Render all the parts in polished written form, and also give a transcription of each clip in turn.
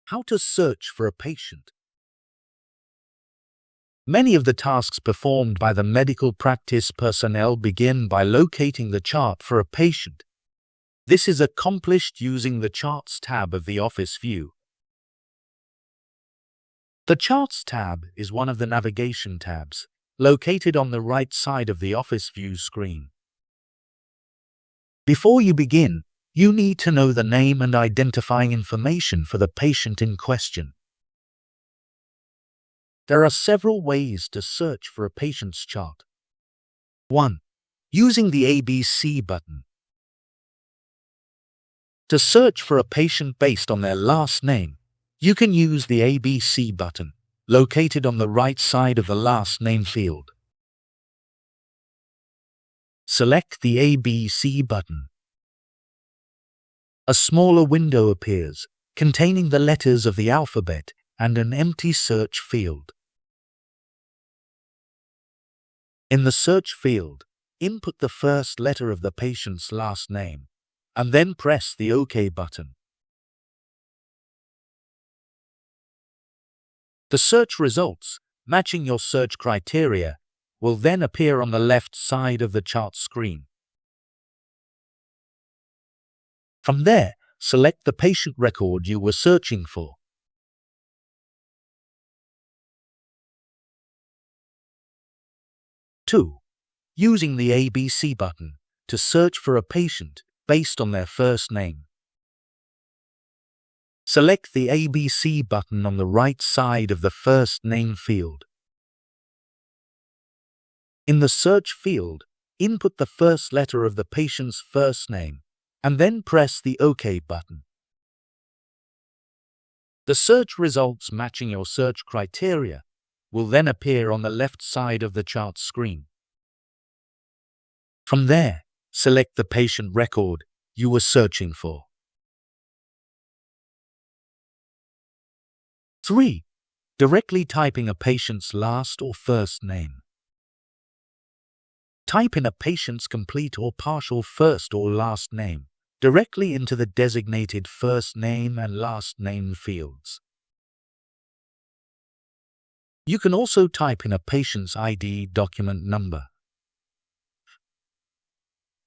How to search for a patient. Many of the tasks performed by the medical practice personnel begin by locating the chart for a patient. This is accomplished using the Charts tab of the Office view. The Charts tab is one of the navigation tabs, located on the right side of the Office view screen. Before you begin, you need to know the name and identifying information for the patient in question. There are several ways to search for a patient's chart. 1. Using the ABC button. To search for a patient based on their last name, you can use the ABC button, located on the right side of the last name field. Select the ABC button. A smaller window appears, containing the letters of the alphabet and an empty search field. In the search field, input the first letter of the patient's last name, and then press the OK button. The search results, matching your search criteria, will then appear on the left side of the chart screen. From there, select the patient record you were searching for. Two, using the ABC button to search for a patient based on their first name. Select the ABC button on the right side of the first name field. In the search field, input the first letter of the patient's first name, and then press the OK button. The search results matching your search criteria will then appear on the left side of the chart screen. From there, select the patient record you were searching for. 3. Directly typing a patient's last or first name. Type in a patient's complete or partial first or last name directly into the designated first name and last name fields. You can also type in a patient's ID document number,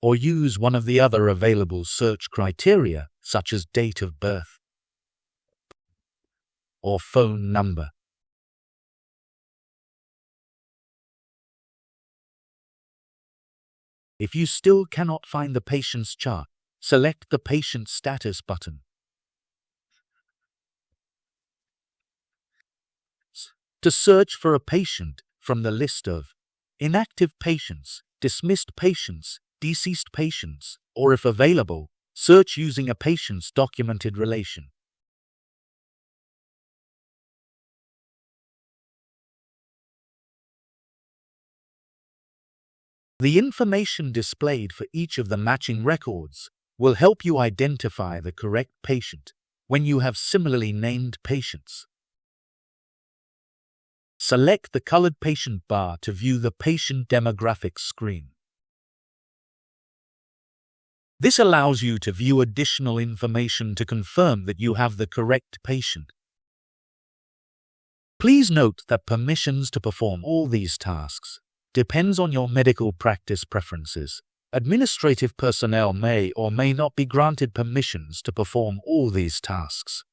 or use one of the other available search criteria such as date of birth or phone number. If you still cannot find the patient's chart, select the Patient Status button. To search for a patient from the list of inactive patients, dismissed patients, deceased patients, or if available, search using a patient's documented relation. The information displayed for each of the matching records will help you identify the correct patient when you have similarly named patients. Select the colored patient bar to view the patient demographics screen. This allows you to view additional information to confirm that you have the correct patient. Please note that permissions to perform all these tasks depends on your medical practice preferences. Administrative personnel may or may not be granted permissions to perform all these tasks.